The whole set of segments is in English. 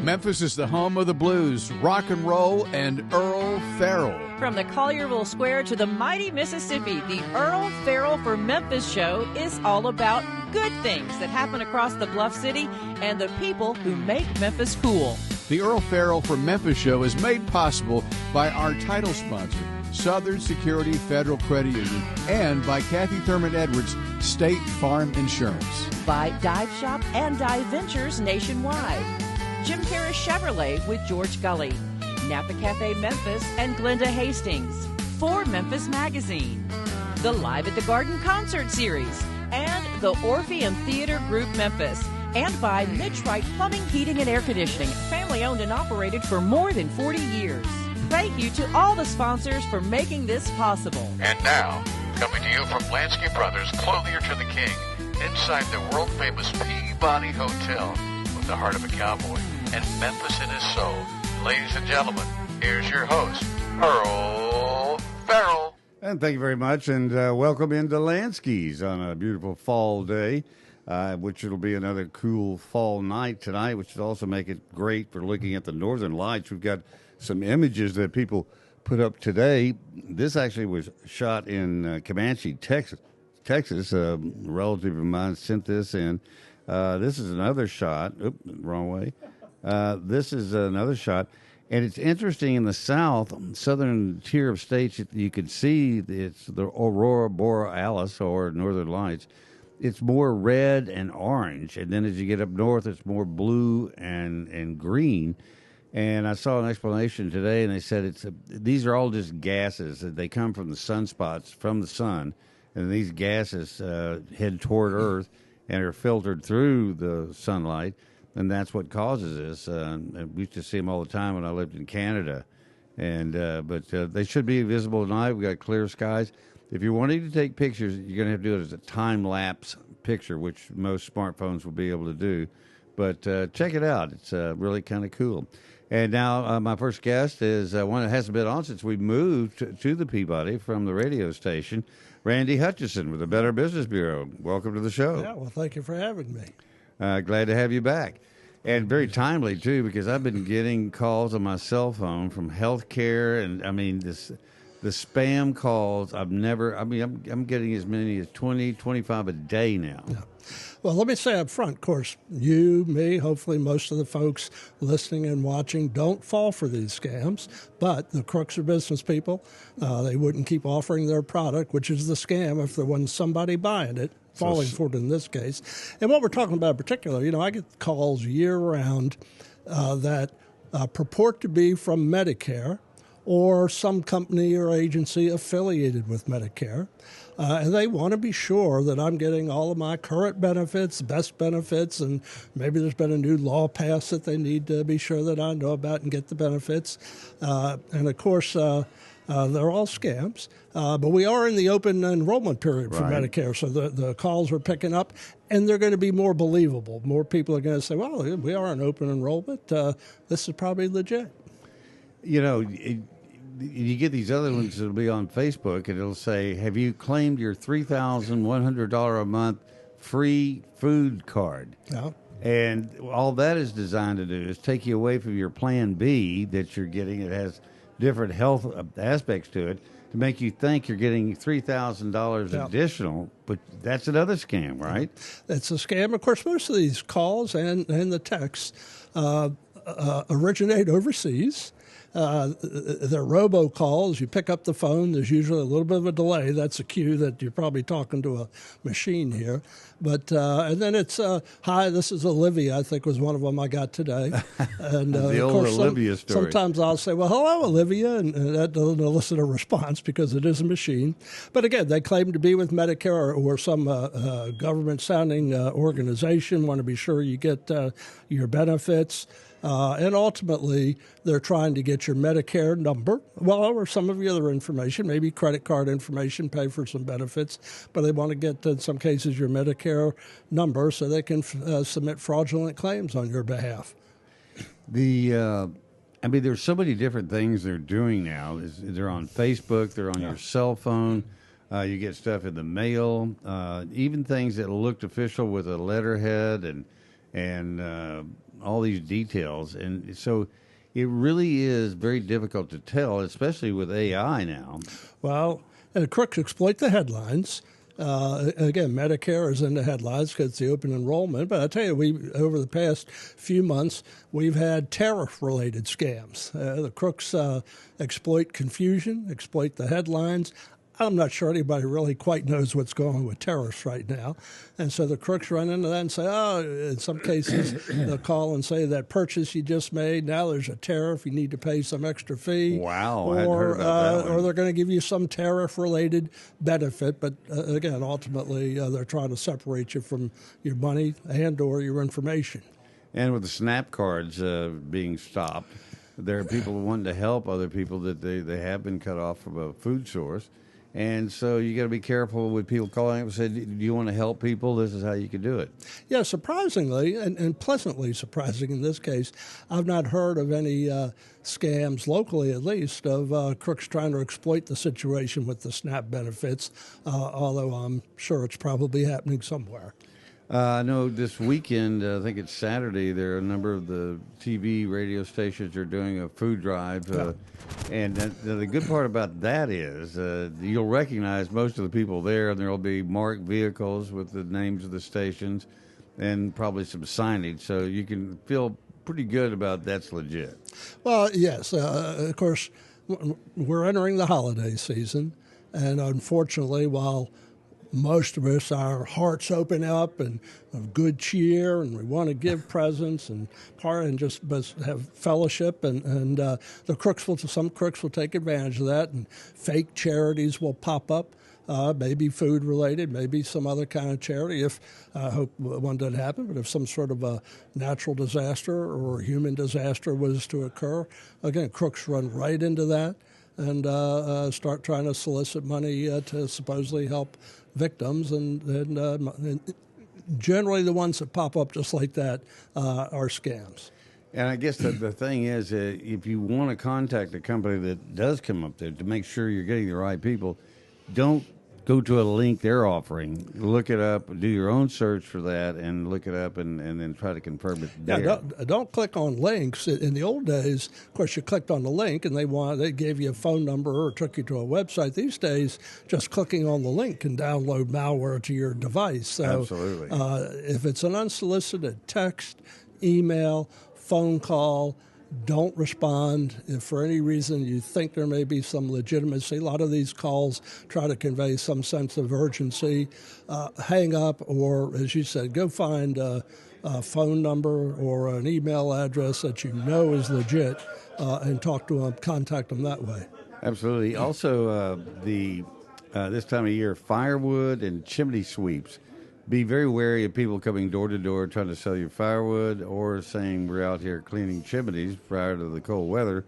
Memphis is the home of the blues, rock and roll, and Earle Farrell. From the Collierville Square to the mighty Mississippi, the Earle Farrell for Memphis show is all about good things that happen across the Bluff City and the people who make Memphis cool. The Earle Farrell for Memphis show is made possible by our title sponsor, Southern Security Federal Credit Union, and by Kathy Thurman Edwards, State Farm Insurance. By Dive Shop and Dive Ventures nationwide. Jim Harris Chevrolet with George Gully, Napa Cafe Memphis and Glenda Hastings, For Memphis Magazine, the Live at the Garden Concert Series, and the Orpheum Theater Group Memphis, and by Wright Plumbing, Heating, and Air Conditioning, family owned and operated for more than 40 years. Thank you to all the sponsors for making this possible. And now, coming to you from Lansky Brothers, Clothier to the King, inside the world-famous Peabody Hotel, with the heart of a cowboy and Memphis in his soul. Ladies and gentlemen, here's your host, Earle Farrell. And thank you very much, and welcome into Lansky's on a beautiful fall day, which it'll be another cool fall night tonight, which will also make it great for looking at the northern lights. We've got some images that people put up today. This actually was shot in Comanche, Texas. A relative of mine sent this in. This is another shot. Oops, wrong way. This is another shot. And it's interesting in the south, southern tier of states, you can see it's the Aurora Borealis, or Northern Lights. It's more red and orange. And then as you get up north, it's more blue and green. And I saw an explanation today, and they said these are all just gases. They come from the sunspots, from the sun. And these gases head toward Earth and are filtered through the sunlight. And that's what causes this. We used to see them all the time when I lived in Canada. But they should be visible tonight. We got clear skies. If you're wanting to take pictures, you're going to have to do it as a time-lapse picture, which most smartphones will be able to do. But check it out. It's really kind of cool. And now my first guest is one that hasn't been on since we moved to the Peabody from the radio station, Randy Hutchinson with the Better Business Bureau. Welcome to the show. Yeah, well, thank you for having me. Glad to have you back. And very timely, too, because I've been getting calls on my cell phone from healthcare, and, I mean, the spam calls, I'm getting as many as 20, 25 a day now. Yeah. Well, let me say up front, of course, you, me, hopefully most of the folks listening and watching don't fall for these scams, but the crooks are business people. They wouldn't keep offering their product, which is the scam, if there wasn't somebody buying it, falling for it in this case. And what we're talking about in particular, I get calls year-round that purport to be from Medicare or some company or agency affiliated with Medicare. And they want to be sure that I'm getting all of my current benefits, best benefits, and maybe there's been a new law passed that they need to be sure that I know about and get the benefits. And, of course, they're all scams. But we are in the open enrollment period for Medicare, so the calls are picking up, and they're going to be more believable. More people are going to say, well, we are in open enrollment. This is probably legit. You get these other ones that'll be on Facebook, and it'll say, have you claimed your $3,100 a month free food card? Yeah. And all that is designed to do is take you away from your Plan B that you're getting. It has different health aspects to it to make you think you're getting $3,000 additional, but that's another scam, right? It's a scam. Of course, most of these calls and the texts originate overseas. They're robocalls. You pick up the phone. There's usually a little bit of a delay. That's a cue that you're probably talking to a machine here. But and then it's, hi, this is Olivia, I think was one of them I got today. And the old course, Olivia story. Sometimes I'll say, well, hello, Olivia, and that doesn't elicit a response because it is a machine. But again, they claim to be with Medicare or some government-sounding organization, want to be sure you get your benefits. And ultimately, they're trying to get your Medicare number, or some of your other information, maybe credit card information, pay for some benefits, but they want to get, in some cases, your Medicare number so they can submit fraudulent claims on your behalf. There's so many different things they're doing now. They're on Facebook, they're on your cell phone, you get stuff in the mail, even things that looked official with a letterhead and and all these details. And so it really is very difficult to tell, especially with AI now. Well, and the crooks exploit the headlines. Again, Medicare is in the headlines because it's the open enrollment. But I tell you, over the past few months, we've had tariff-related scams. The crooks exploit confusion, exploit the headlines. I'm not sure anybody really quite knows what's going on with tariffs right now. And so the crooks run into that and say, oh, in some cases, they'll call and say that purchase you just made, now there's a tariff, you need to pay some extra fee. Wow, I hadn't heard about that one. Or they're going to give you some tariff-related benefit. But again, ultimately, they're trying to separate you from your money and or your information. And with the SNAP cards being stopped, there are people wanting to help other people that they have been cut off from a food source. And so you got to be careful with people calling up and say, do you want to help people? This is how you can do it. Yeah, surprisingly, and pleasantly surprising in this case, I've not heard of any scams, locally at least, of crooks trying to exploit the situation with the SNAP benefits, although I'm sure it's probably happening somewhere. I know this weekend, I think it's Saturday, there are a number of the TV, radio stations are doing a food drive. And the good part about that is you'll recognize most of the people there, and there will be marked vehicles with the names of the stations and probably some signage. So you can feel pretty good about that's legit. Well, yes. Of course, we're entering the holiday season. And unfortunately, while most of us, our hearts open up and of good cheer, and we want to give presents and just have fellowship. And some crooks will take advantage of that, and fake charities will pop up, maybe food related, maybe some other kind of charity. If I hope one doesn't happen, but if some sort of a natural disaster or human disaster was to occur, again, crooks run right into that and start trying to solicit money to supposedly help victims, and generally the ones that pop up just like that are scams. And I guess the thing is, if you want to contact a company that does come up there to make sure you're getting the right people, don't go to a link they're offering. Look it up, do your own search for that, and look it up, and then try to confirm it there. Yeah, don't click on links. In the old days, of course, you clicked on the link, and they gave you a phone number or took you to a website. These days, just clicking on the link can download malware to your device. So, absolutely. If it's an unsolicited text, email, phone call, don't respond. If for any reason you think there may be some legitimacy, a lot of these calls try to convey some sense of urgency. Hang up, or as you said, go find a phone number or an email address that you know is legit, and talk to them, contact them that way. Absolutely. Also, this time of year, firewood and chimney sweeps. Be very wary of people coming door to door trying to sell you firewood or saying we're out here cleaning chimneys prior to the cold weather,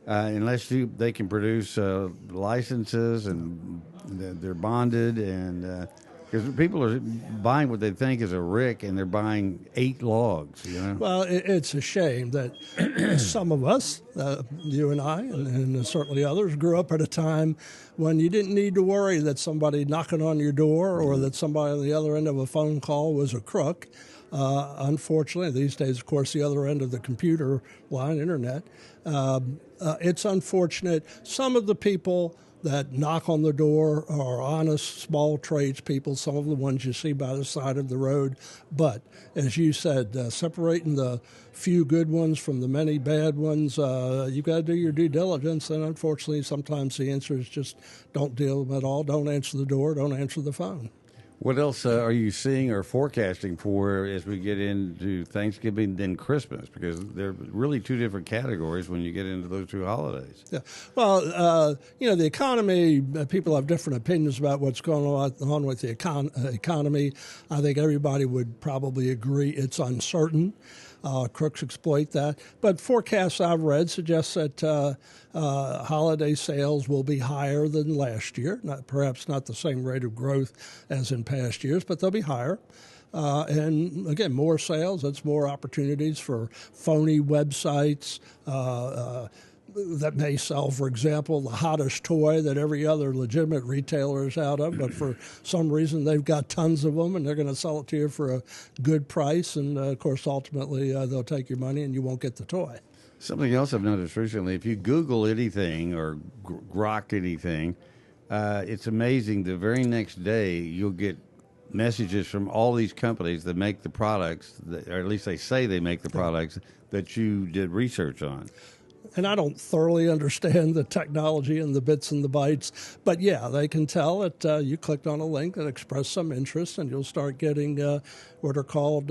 unless they can produce licenses and they're bonded, and because people are buying what they think is a rick and they're buying 8 logs. You know? Well, it's a shame that some of us, you and I, and certainly others, grew up at a time when you didn't need to worry that somebody knocking on your door or that somebody on the other end of a phone call was a crook. Unfortunately, these days, of course, the other end of the computer line, internet, it's unfortunate. Some of the people that knock on the door are honest, small tradespeople, some of the ones you see by the side of the road. But, as you said, separating the few good ones from the many bad ones, you've got to do your due diligence. And unfortunately, sometimes the answer is just don't deal with them at all. Don't answer the door. Don't answer the phone. What else are you seeing or forecasting for as we get into Thanksgiving and Christmas? Because they're really 2 different categories when you get into those 2 holidays. Yeah. Well, the economy, people have different opinions about what's going on with the economy. I think everybody would probably agree it's uncertain. Crooks exploit that. But forecasts I've read suggest that holiday sales will be higher than last year. Perhaps not the same rate of growth as in past years, but they'll be higher. And again, more sales, that's more opportunities for phony websites, that may sell, for example, the hottest toy that every other legitimate retailer is out of, but for some reason they've got tons of them and they're going to sell it to you for a good price. And, of course, ultimately they'll take your money and you won't get the toy. Something else I've noticed recently, if you Google anything or grok anything, it's amazing. The very next day you'll get messages from all these companies that make the products, or at least they say they make the products that you did research on. And I don't thoroughly understand the technology and the bits and the bytes, but yeah, they can tell that you clicked on a link that expressed some interest, and you'll start getting what are called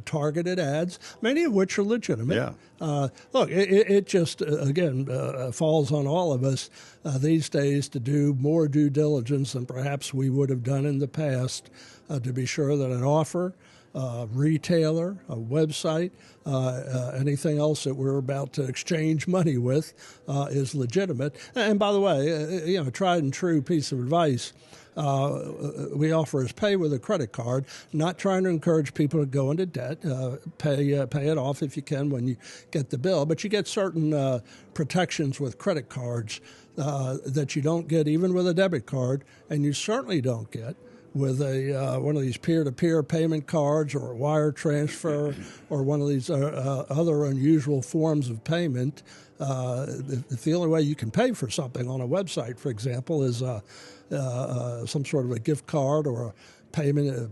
targeted ads, many of which are legitimate. Yeah. Look, it just, again, falls on all of us these days to do more due diligence than perhaps we would have done in the past to be sure that an offer, retailer, a website, anything else that we're about to exchange money with is legitimate. And by the way, tried and true piece of advice we offer is pay with a credit card, not trying to encourage people to go into debt. Pay it off if you can when you get the bill. But you get certain protections with credit cards that you don't get even with a debit card, and you certainly don't get with a one of these peer-to-peer payment cards or a wire transfer or one of these other unusual forms of payment. If the only way you can pay for something on a website, for example, is some sort of a gift card or a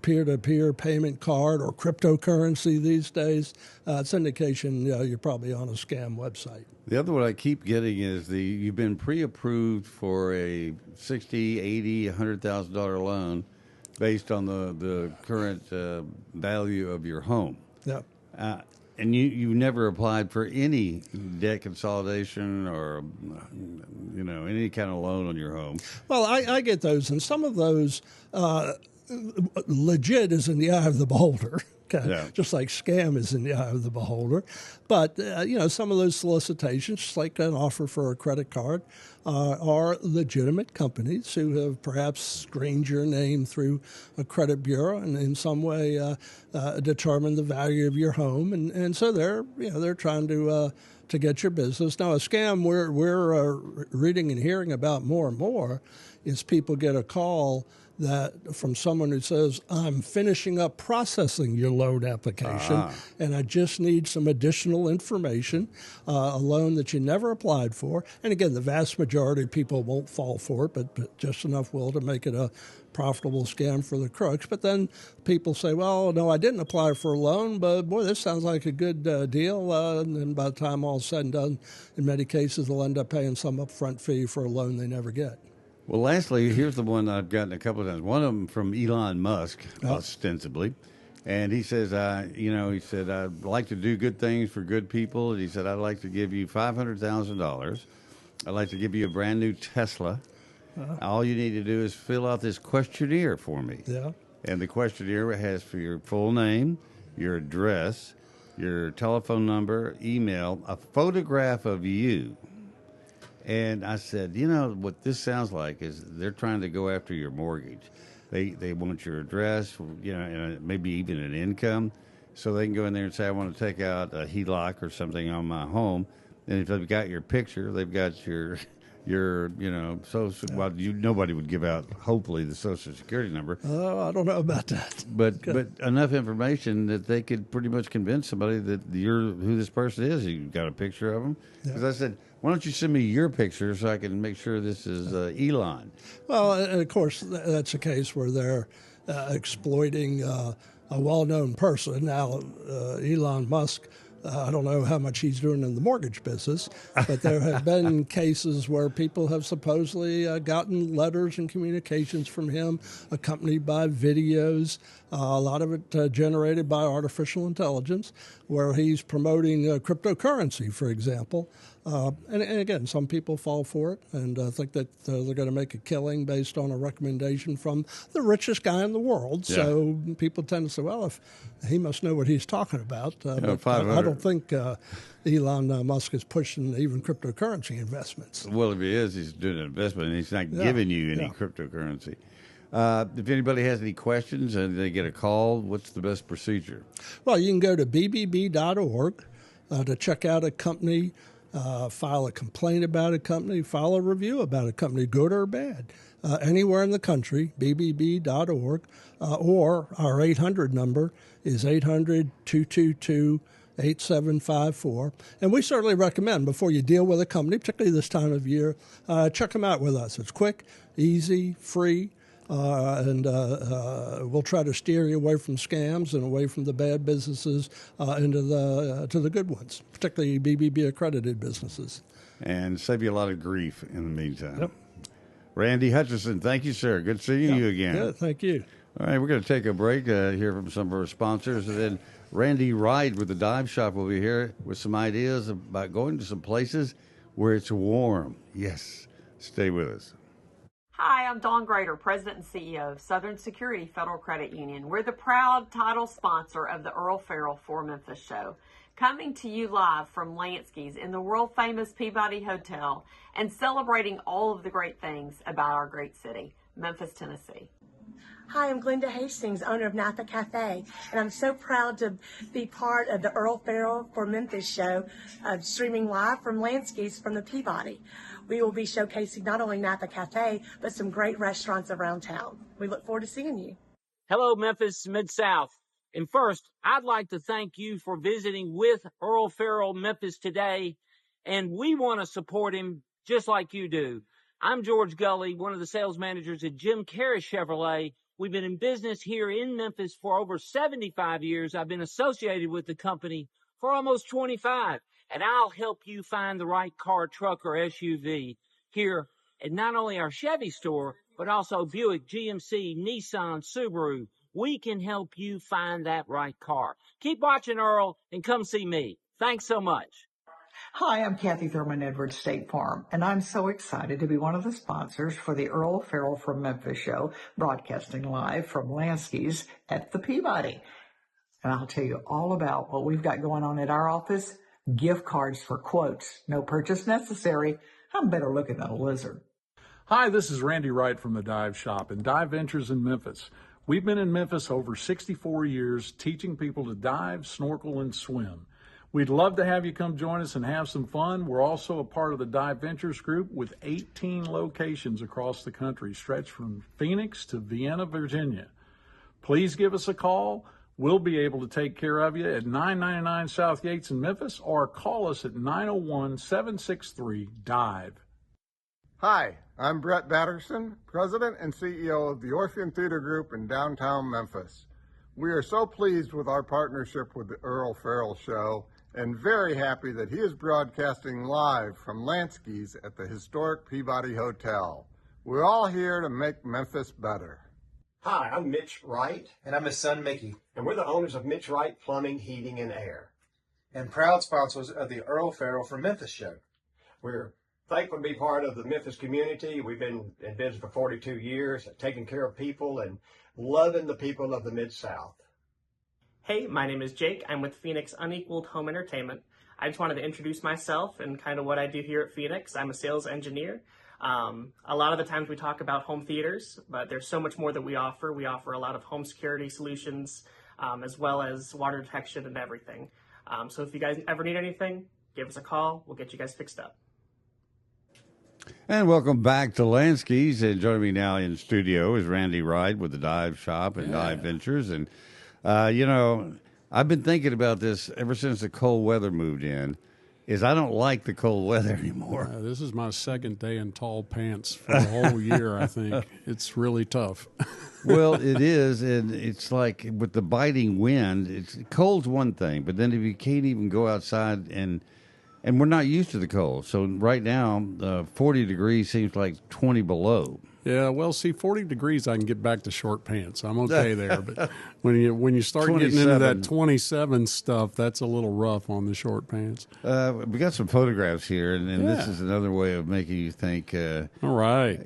peer-to-peer payment card or cryptocurrency these days, it's an indication you're probably on a scam website. The other one I keep getting is you've been pre-approved for a $60,000, $80,000, $100,000 loan based on the current value of your home. Yeah. And you never applied for any debt consolidation or, any kind of loan on your home. Well, I get those, and some of those legit is in the eye of the beholder. Okay. Yeah. Just like scam is in the eye of the beholder. But, some of those solicitations, just like an offer for a credit card, are legitimate companies who have perhaps screened your name through a credit bureau and in some way determined the value of your home. And so they're trying to get your business. Now, a scam we're reading and hearing about more and more is people get a call from someone who says, I'm finishing up processing your loan application, and I just need some additional information, a loan that you never applied for. And again, the vast majority of people won't fall for it, but just enough will to make it a profitable scam for the crooks. But then people say, well, no, I didn't apply for a loan, but boy, this sounds like a good deal. And then by the time all's said and done, in many cases, they'll end up paying some upfront fee for a loan they never get. Well, lastly, here's the one I've gotten a couple of times. One of them from Elon Musk, ostensibly. And he says, I'd like to do good things for good people. And he said, I'd like to give you $500,000. I'd like to give you a brand new Tesla. All you need to do is fill out this questionnaire for me. Yeah. And the questionnaire has for your full name, your address, your telephone number, email, a photograph of you. And I said, what this sounds like is they're trying to go after your mortgage. They want your address, and maybe even an income, so they can go in there and say, I want to take out a HELOC or something on my home. And if they've got your picture, they've got your social. Well, nobody would give out, hopefully, the Social Security number. Oh, I don't know about that. But enough information that they could pretty much convince somebody that you're who this person is. You got a picture of them. Because I said, why don't you send me your picture so I can make sure this is Elon? Well, and of course, that's a case where they're exploiting a well-known person. Now, Elon Musk, I don't know how much he's doing in the mortgage business, but there have been cases where people have supposedly gotten letters and communications from him accompanied by videos, a lot of it generated by artificial intelligence, where he's promoting cryptocurrency, for example. And again, some people fall for it and think that they're going to make a killing based on a recommendation from the richest guy in the world. Yeah. So people tend to say, well, if he must know what he's talking about. But I don't think Elon Musk is pushing even cryptocurrency investments. Well, if he is, he's doing an investment, and he's not giving you any cryptocurrency. If anybody has any questions and they get a call, what's the best procedure? Well, you can go to bbb.org to check out a company file a complaint about a company, file a review about a company, good or bad, anywhere in the country, bbb.org, or our 800 number is 800-222-8754. And we certainly recommend, before you deal with a company, particularly this time of year, check them out with us. It's quick, easy, free. And we'll try to steer you away from scams and away from the bad businesses into to the good ones, particularly BBB accredited businesses. And save you a lot of grief in the meantime. Yep. Randy Hutchinson, thank you, sir. Good seeing you again. Yeah, thank you. All right, we're going to take a break, hear from some of our sponsors, and then Randy Wright with the Dive Shop will be here with some ideas about going to some places where it's warm. Yes, stay with us. Hi, I'm Dawn Grader, President and CEO of Southern Security Federal Credit Union. We're the proud title sponsor of the Earle Farrell for Memphis show. Coming to you live from Lansky's in the world-famous Peabody Hotel and celebrating all of the great things about our great city, Memphis, Tennessee. Hi, I'm Glenda Hastings, owner of Napa Cafe, and I'm so proud to be part of the Earle Farrell for Memphis show, streaming live from Lansky's from the Peabody. We will be showcasing not only Napa Cafe, but some great restaurants around town. We look forward to seeing you. Hello, Memphis Mid-South. And first, I'd like to thank you for visiting with Earle Farrell Memphis today, and we want to support him just like you do. I'm George Gully, one of the sales managers at Jim Carrey Chevrolet. We've been in business here in Memphis for over 75 years. I've been associated with the company for almost 25. And I'll help you find the right car, truck, or SUV here at not only our Chevy store, but also Buick, GMC, Nissan, Subaru. We can help you find that right car. Keep watching Earl and come see me. Thanks so much. Hi, I'm Kathy Thurman Edwards, State Farm, and I'm so excited to be one of the sponsors for the Earle Farrell from Memphis show, broadcasting live from Lansky's at the Peabody. And I'll tell you all about what we've got going on at our office. Gift cards for quotes. No purchase necessary. I'm better looking than a lizard. Hi, this is Randy Wright from the Dive Shop and Dive Ventures in Memphis. We've been in Memphis over 64 years teaching people to dive, snorkel, and swim. We'd love to have you come join us and have some fun. We're also a part of the Dive Ventures group with 18 locations across the country, stretched from Phoenix to Vienna, Virginia. Please give us a call. We'll be able to take care of you at 999 South Yates in Memphis, or call us at 901-763-DIVE. Hi, I'm Brett Batterson, President and CEO of the Orpheum Theater Group in downtown Memphis. We are so pleased with our partnership with the Earle Farrell Show and very happy that he is broadcasting live from Lansky's at the historic Peabody Hotel. We're all here to make Memphis better. Hi, I'm Mitch Wright. And I'm his son, Mickey. And we're the owners of Mitch Wright Plumbing, Heating, and Air. And proud sponsors of the Earle Farrell from Memphis show. We're thankful to be part of the Memphis community. We've been in business for 42 years, taking care of people and loving the people of the Mid-South. Hey, my name is Jake. I'm with Phoenix Unequaled Home Entertainment. I just wanted to introduce myself and kind of what I do here at Phoenix. I'm a sales engineer. A lot of the times we talk about home theaters, but there's so much more that we offer. We offer a lot of home security solutions, as well as water detection and everything. So if you guys ever need anything, give us a call. We'll get you guys fixed up. And welcome back to Lansky's. And joining me now in studio is Randy Wright with the Dive Shop and Dive Ventures. And, you know, I've been thinking about this ever since the cold weather moved in. I don't like the cold weather anymore. This is my second day in tall pants for the whole year, I think. It's really tough. Well, it is, and it's like with the biting wind, cold's one thing, but then if you can't even go outside, and we're not used to the cold. So right now, 40 degrees seems like 20 below. Yeah, well, see, 40 degrees, I can get back to short pants. I'm okay there. But when you start getting into that 27 stuff, that's a little rough on the short pants. We got some photographs here, and this is another way of making you think. All right,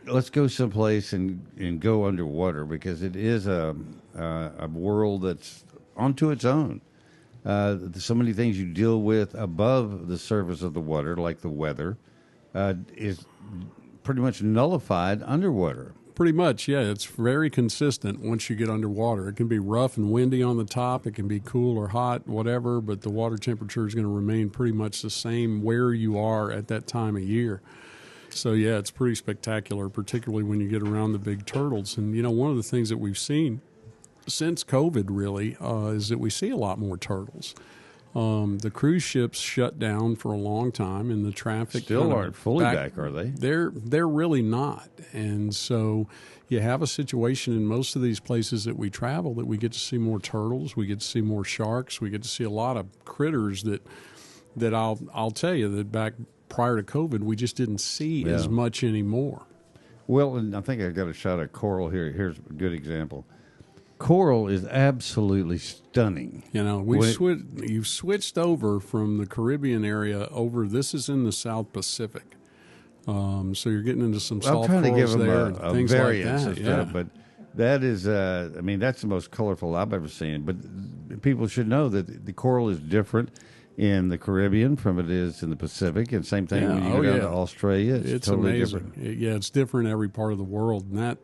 let's go someplace and go underwater, because it is a world that's onto its own. So many things you deal with above the surface of the water, like the weather, is pretty much nullified underwater. Pretty much, yeah. It's very consistent once you get underwater. It can be rough and windy on the top. It can be cool or hot, whatever, but the water temperature is going to remain pretty much the same where you are at that time of year. So, yeah, it's pretty spectacular, particularly when you get around the big turtles. And, you know, one of the things that we've seen since COVID, really, is that we see a lot more turtles. The cruise ships shut down for a long time, and the traffic still aren't fully back, are they? They're really not. And so you have a situation in most of these places that we travel that we get to see more turtles, we get to see more sharks, we get to see a lot of critters that I'll tell you that back prior to COVID we just didn't see as much anymore. Well, and I think I've got a shot at coral here. Here's a good example. Coral is absolutely stunning. You know, you've switched over from the Caribbean area over. This is in the South Pacific, so you're getting into some soft corals there. I'm trying to give them a things variance like that. and stuff, but that is, I mean, that's the most colorful I've ever seen. But people should know that the coral is different in the Caribbean from it is in the Pacific, and same thing when you go down to Australia. It's totally amazing. Different. It's different in every part of the world, and that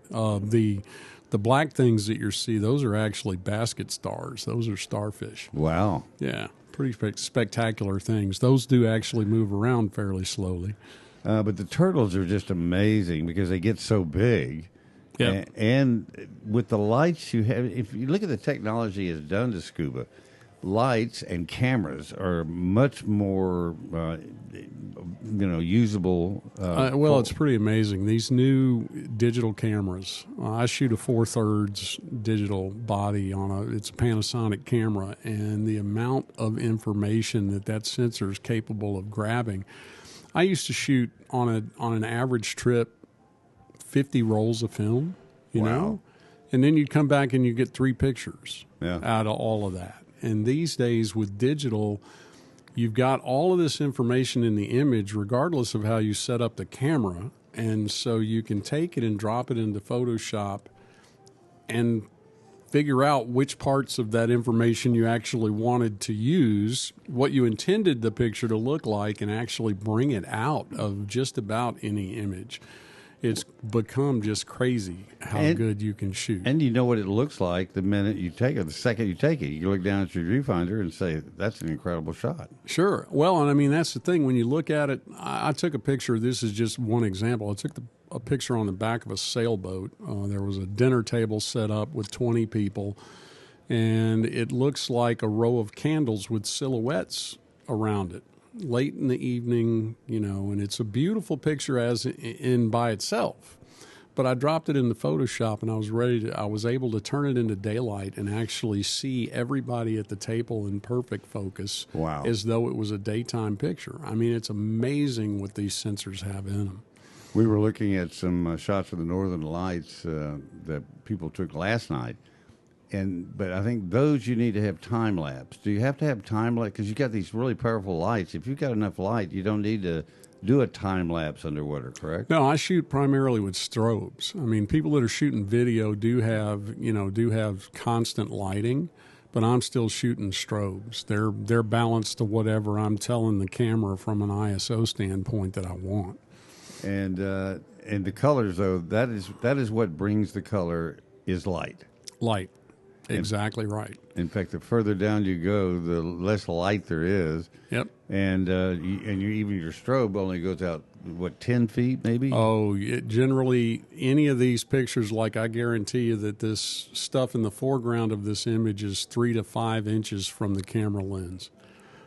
the black things that you see, those are actually basket stars. Those are starfish. Wow. Yeah, pretty spectacular things. Those do actually move around fairly slowly. But the turtles are just amazing because they get so big. Yeah. And with the lights you have, if you look at the technology it's done to scuba, lights and cameras are much more, usable. Well, it's pretty amazing. These new digital cameras. I shoot a 4/3 digital body it's a Panasonic camera, and the amount of information that sensor is capable of grabbing. I used to shoot on an average trip 50 rolls of film, you know, and then you'd come back and you get 3 pictures out of all of that. And these days with digital, you've got all of this information in the image regardless of how you set up the camera. And so you can take it and drop it into Photoshop and figure out which parts of that information you actually wanted to use, what you intended the picture to look like, and actually bring it out of just about any image. It's become just crazy how good you can shoot. And you know what it looks like the minute you take it. The second you take it, you look down at your viewfinder and say, that's an incredible shot. Sure. Well, and I mean, that's the thing. When you look at it, I took a picture. This is just one example. I took a picture on the back of a sailboat. There was a dinner table set up with 20 people, and it looks like a row of candles with silhouettes around it. Late in the evening, and it's a beautiful picture as in by itself. But I dropped it into Photoshop, and I was able to turn it into daylight and actually see everybody at the table in perfect focus. Wow. As though it was a daytime picture. I mean, it's amazing what these sensors have in them. We were looking at some shots of the Northern Lights that people took last night. But I think those you need to have time lapse. Do you have to have time lapse? Because you got these really powerful lights. If you've got enough light, you don't need to do a time lapse underwater, correct? No, I shoot primarily with strobes. I mean, people that are shooting video do have constant lighting, but I'm still shooting strobes. They're balanced to whatever I'm telling the camera from an ISO standpoint that I want. And the colors, though, that is what brings the color is light. Light. Exactly right. In fact, the further down you go, the less light there is. Yep. And even your strobe only goes out, 10 feet maybe? Oh, generally, any of these pictures, like I guarantee you that this stuff in the foreground of this image is 3 to 5 inches from the camera lens.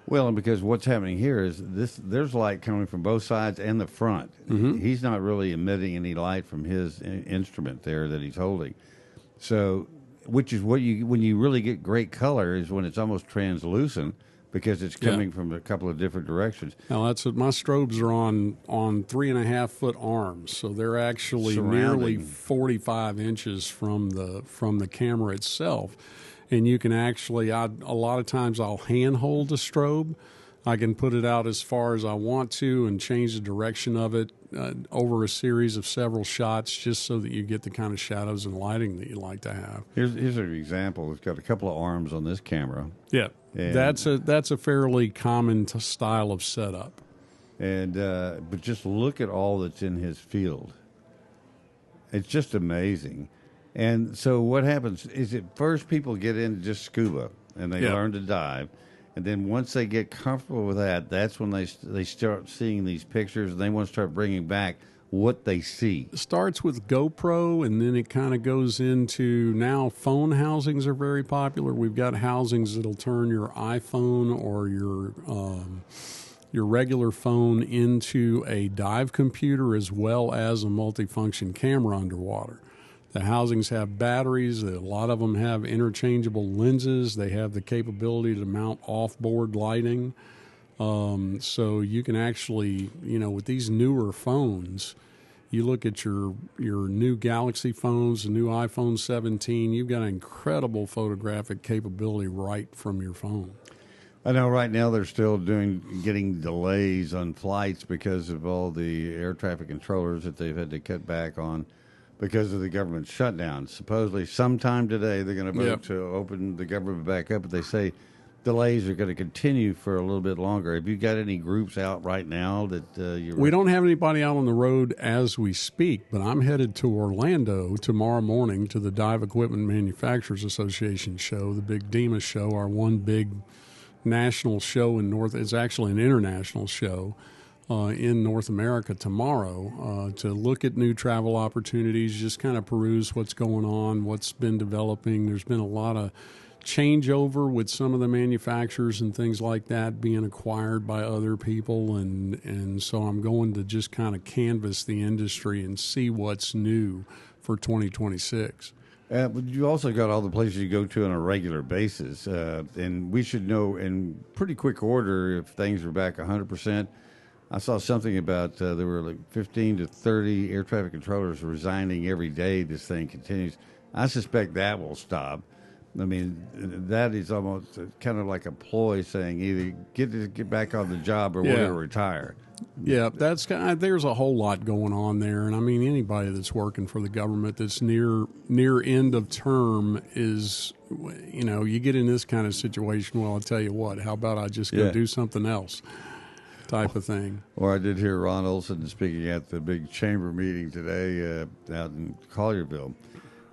Well, and because what's happening here is there's light coming from both sides and the front. Mm-hmm. He's not really emitting any light from his instrument there that he's holding. So... which is when you really get great color is when it's almost translucent because it's coming from a couple of different directions. Now that's what my strobes are on 3.5 foot arms, so they're actually nearly 45 inches from the camera itself, and you can actually a lot of times I'll hand hold a strobe. I can put it out as far as I want to and change the direction of it over a series of several shots just so that you get the kind of shadows and lighting that you like to have. Here's an example. It's got a couple of arms on this camera. Yeah, that's a fairly common style of setup. And but just look at all that's in his field. It's just amazing. And so what happens is at first people get into just scuba and they learn to dive. And then once they get comfortable with that, that's when they start seeing these pictures and they want to start bringing back what they see. It starts with GoPro, and then it kind of goes into now phone housings are very popular. We've got housings that'll turn your iPhone or your regular phone into a dive computer as well as a multifunction camera underwater. The housings have batteries. A lot of them have interchangeable lenses. They have the capability to mount off-board lighting. So you can actually, with these newer phones, you look at your new Galaxy phones, the new iPhone 17, you've got incredible photographic capability right from your phone. I know right now they're still getting delays on flights because of all the air traffic controllers that they've had to cut back on because of the government shutdown. Supposedly sometime today they're going to vote to open the government back up, but they say delays are going to continue for a little bit longer. Have you got any groups out right now that We don't have anybody out on the road as we speak, but I'm headed to Orlando tomorrow morning to the Dive Equipment Manufacturers Association show, the big DEMA show, our one big national show in it's actually an international show in North America tomorrow to look at new travel opportunities, just kind of peruse what's going on, what's been developing. There's been a lot of changeover with some of the manufacturers and things like that being acquired by other people, and so I'm going to just kind of canvass the industry and see what's new for 2026. But you also got all the places you go to on a regular basis, and we should know in pretty quick order if things are back 100%. I saw something about there were like 15 to 30 air traffic controllers resigning every day this thing continues. I suspect that will stop. I mean, that is almost kind of like a ploy saying either get back on the job or we're going to retire. Yeah, there's a whole lot going on there, and I mean anybody that's working for the government that's near end of term is, you get in this kind of situation. Well, I'll tell you what. How about I just go do something else, type of thing. Or I did hear Ron Olson speaking at the big chamber meeting today out in Collierville.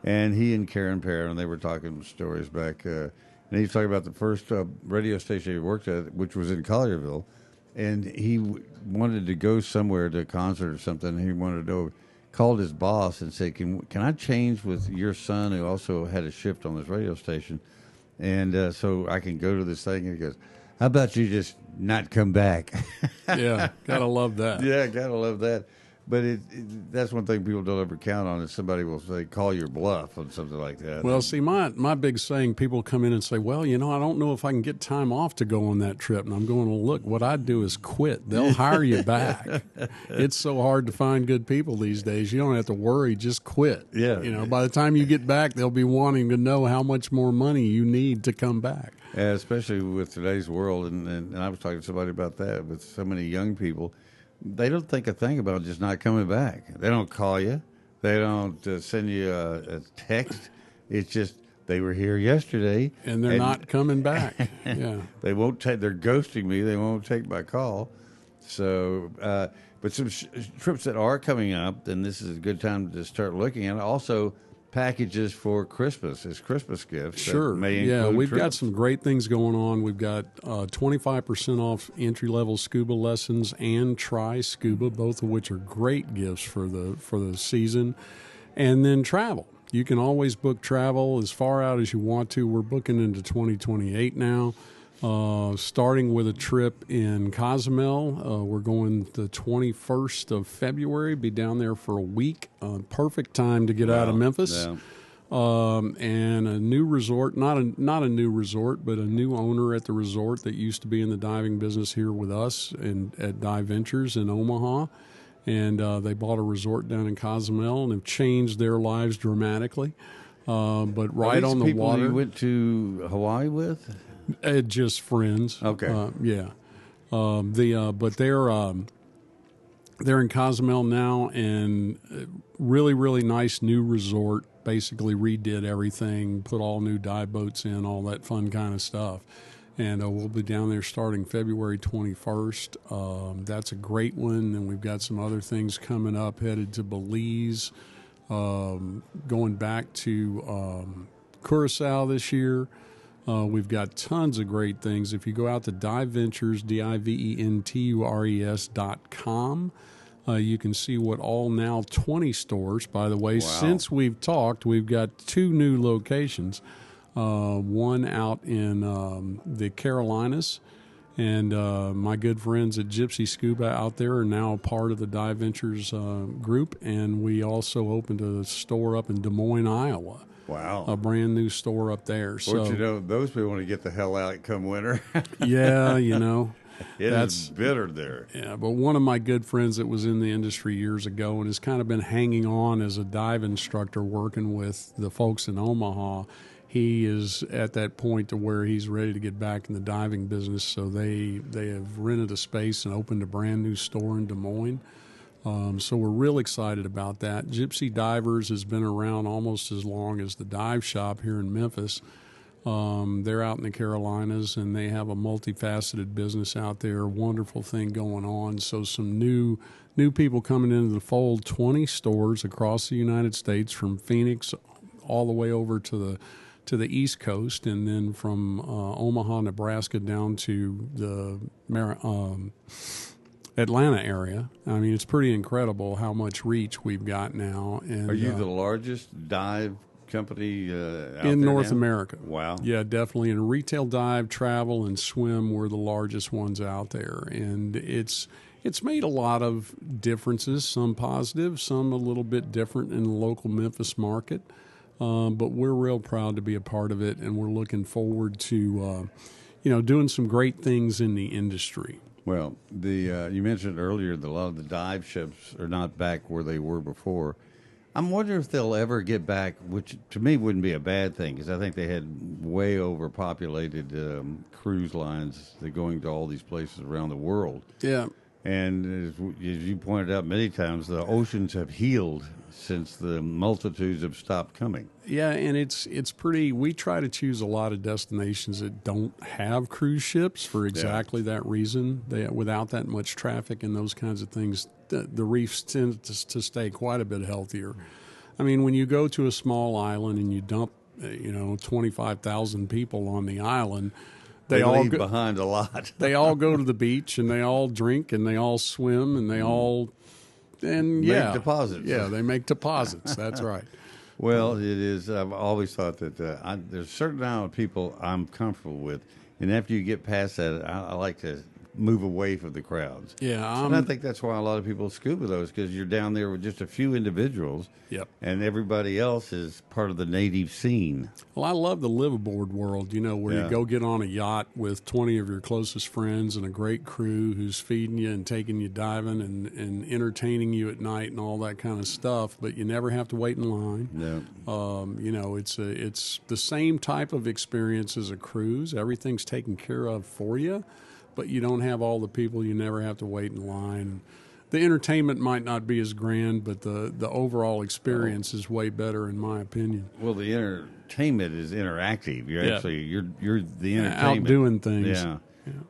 And he and Karen Perrin, they were talking stories back, and he was talking about the first radio station he worked at, which was in Collierville, and he wanted to go somewhere to a concert or something. He wanted to know, called his boss and said, "Can I change with your son who also had a shift on this radio station, and so I can go to this thing?" And he goes, "How about you just not come back?" Yeah, gotta love that. Yeah, gotta love that. But that's one thing people don't ever count on is somebody will say, call your bluff on something like that. Well, see, my big saying, people come in and say, well, I don't know if I can get time off to go on that trip. And I'm going, well, look, what I'd do is quit. They'll hire you back. It's so hard to find good people these days. You don't have to worry. Just quit. Yeah. By the time you get back, they'll be wanting to know how much more money you need to come back. Yeah, especially with today's world. And I was talking to somebody about that with so many young people. They don't think a thing about just not coming back. They don't call you. They don't send you a text. It's just they were here yesterday. And they're not coming back. Yeah. They won't take, they're ghosting me. They won't take my call. So, but some trips that are coming up, and this is a good time to start looking at. Also, packages for Christmas as Christmas gifts. Sure. We've got some great things going on. We've got 25% off entry-level scuba lessons and Try Scuba, both of which are great gifts for the season. And then travel. You can always book travel as far out as you want to. We're booking into 2028 now. Starting with a trip in Cozumel. We're going the 21st of February, be down there for a week. Perfect time to get out of Memphis. Yeah. And a new resort, not a new resort, but a new owner at the resort that used to be in the diving business here with us at Dive Ventures in Omaha. And they bought a resort down in Cozumel and have changed their lives dramatically. But right on the water. You went to Hawaii with? Just friends. Okay. Yeah. But they're in Cozumel now, and really, really nice new resort. Basically redid everything, put all new dive boats in, all that fun kind of stuff. And we'll be down there starting February 21st. That's a great one. And we've got some other things coming up, headed to Belize going back to Curacao this year. We've got tons of great things. If you go out to Dive Ventures, DIVENTURES.com, you can see what all now 20 stores. By the way, Wow. Since we've talked, we've got 2 new locations. One out in the Carolinas, and my good friends at Gypsy Scuba out there are now a part of the Dive Ventures group, and we also opened a store up in Des Moines, Iowa. Wow. A brand new store up there. So, you know, those people want to get the hell out come winter. Yeah, you know. That's bitter there. Yeah, but one of my good friends that was in the industry years ago and has kind of been hanging on as a dive instructor working with the folks in Omaha, he is at that point to where he's ready to get back in the diving business. So they have rented a space and opened a brand new store in Des Moines. So we're real excited about that. Gypsy Divers has been around almost as long as the Dive Shop here in Memphis. They're out in the Carolinas, and they have a multifaceted business out there. Wonderful thing going on. So some new people coming into the fold. 20 stores across the United States, from Phoenix all the way over to the East Coast, and then from Omaha, Nebraska, down to the Atlanta area. I mean, it's pretty incredible how much reach we've got now. And are you the largest dive company out in there North now? America? Wow. Yeah, definitely. In retail dive, travel, and swim, we're the largest ones out there. And it's made a lot of differences, some positive, some a little bit different in the local Memphis market. But we're real proud to be a part of it, and we're looking forward to doing some great things in the industry. Well, you mentioned earlier that a lot of the dive ships are not back where they were before. I'm wondering if they'll ever get back, which to me wouldn't be a bad thing, because I think they had way overpopulated cruise lines that going to all these places around the world. Yeah. And as you pointed out many times, the oceans have healed since the multitudes have stopped coming. Yeah, and it's pretty. We try to choose a lot of destinations that don't have cruise ships for exactly that reason. Without that much traffic and those kinds of things, the reefs tend to stay quite a bit healthier. I mean, when you go to a small island and you dump, 25,000 people on the island, They all leave behind a lot. They all go to the beach and they all drink and they all swim and they all make deposits. Yeah, they make deposits. That's right. Well, it is. I've always thought that there's a certain amount of people I'm comfortable with, and after you get past that, I like to move away from the crowds. Yeah, and I think that's why a lot of people scuba those, because you're down there with just a few individuals. Yep. And everybody else is part of the native scene. Well, I love the liveaboard world, where you go get on a yacht with 20 of your closest friends and a great crew who's feeding you and taking you diving and entertaining you at night and all that kind of stuff, but you never have to wait in line. No. It's the same type of experience as a cruise. Everything's taken care of for you, but you don't have all the people. You never have to wait in line. The entertainment might not be as grand, but the overall experience is way better, in my opinion. Well, the entertainment is interactive. You're actually you're the entertainment, out doing things. Yeah.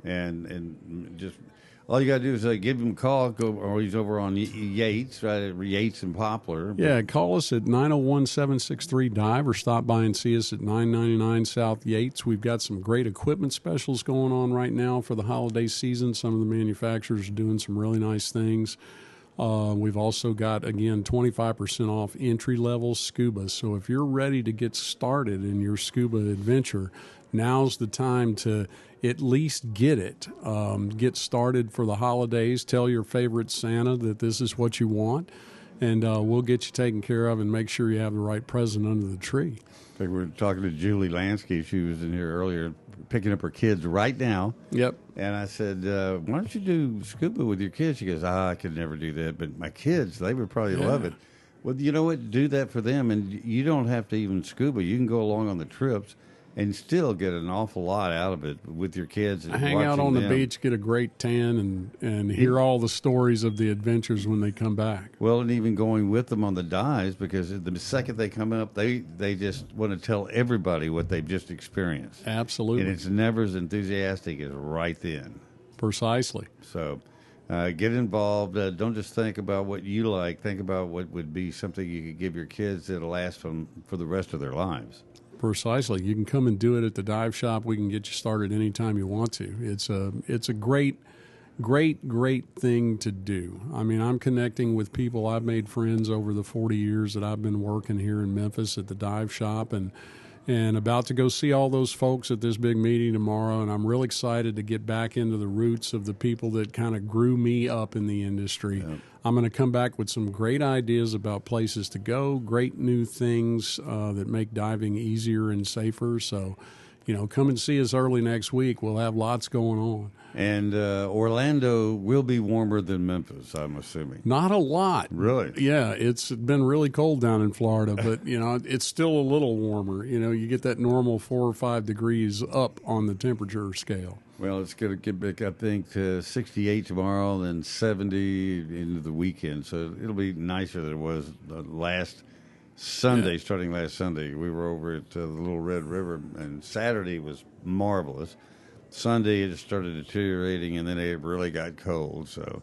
And just all you got to do is give him a call. Or he's over on Yates, right at Yates and Poplar. Yeah, call us at 901-763-DIVE or stop by and see us at 999 South Yates. We've got some great equipment specials going on right now for the holiday season. Some of the manufacturers are doing some really nice things. We've also got, again, 25% off entry-level scuba. So if you're ready to get started in your scuba adventure, now's the time to at least get it. Get started for the holidays. Tell your favorite Santa that this is what you want, and we'll get you taken care of and make sure you have the right present under the tree. I think we were talking to Julie Lansky. She was in here earlier picking up her kids right now. Yep. And I said, why don't you do scuba with your kids? She goes, I could never do that. But my kids, they would probably love it. Well, you know what? Do that for them, and you don't have to even scuba. You can go along on the trips and still get an awful lot out of it with your kids. And hang out on the beach, get a great tan, and hear all the stories of the adventures when they come back. Well, and even going with them on the dives, because the second they come up, they just want to tell everybody what they've just experienced. Absolutely. And it's never as enthusiastic as right then. Precisely. So Get involved. Don't just think about what you like. Think about what would be something you could give your kids that'll last them for the rest of their lives. Precisely. You can come and do it at the Dive Shop. We can get you started anytime you want to. It's a great thing to do. I mean, I'm connecting with people. I've made friends over the 40 years that I've been working here in Memphis at the Dive Shop, and about to go see all those folks at this big meeting tomorrow. And I'm real excited to get back into the roots of the people that kind of grew me up in the industry. Yep. I'm going to come back with some great ideas about places to go, great new things that make diving easier and safer. So, come and see us early next week. We'll have lots going on. And Orlando will be warmer than Memphis, I'm assuming. Not a lot. Really? Yeah, it's been really cold down in Florida, but, it's still a little warmer. You get that normal 4 or 5 degrees up on the temperature scale. Well, it's going to get back, I think, to 68 tomorrow, then 70 into the weekend. So it'll be nicer than it was last Sunday, yeah. Starting last Sunday. We were over at the Little Red River, and Saturday was marvelous. Sunday it started deteriorating, and then it really got cold. So,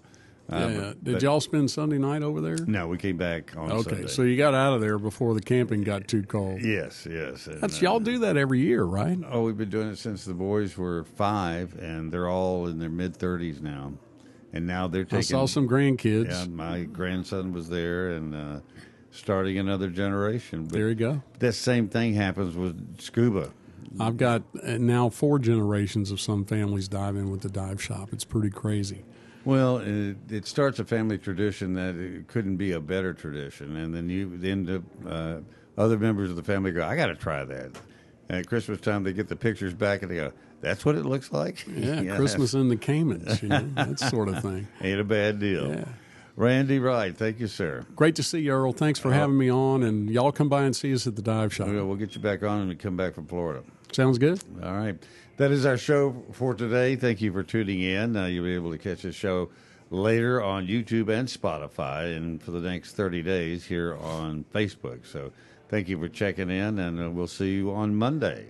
did y'all spend Sunday night over there? No, we came back on Sunday. Okay, so you got out of there before the camping got too cold. Yes. And, y'all do that every year, right? Oh, we've been doing it since the boys were 5, and they're all in their mid-30s now. And now they're taking. I saw some grandkids. Yeah, my grandson was there, and starting another generation. But there you go. That same thing happens with scuba. I've got now 4 generations of some families diving with the Dive Shop. It's pretty crazy. Well, it starts a family tradition that it couldn't be a better tradition, and then you end up other members of the family go, I got to try that. And at Christmas time, they get the pictures back and they go, that's what it looks like? Yeah, Christmas in the Caymans, that sort of thing. Ain't a bad deal. Yeah. Randy Wright, thank you, sir. Great to see you, Earl. Thanks for having me on, and y'all come by and see us at the Dive Shop. We'll get you back on when we come back from Florida. Sounds good. All right. That is our show for today. Thank you for tuning in. You'll be able to catch this show later on YouTube and Spotify, and for the next 30 days here on Facebook. So thank you for checking in, and we'll see you on Monday.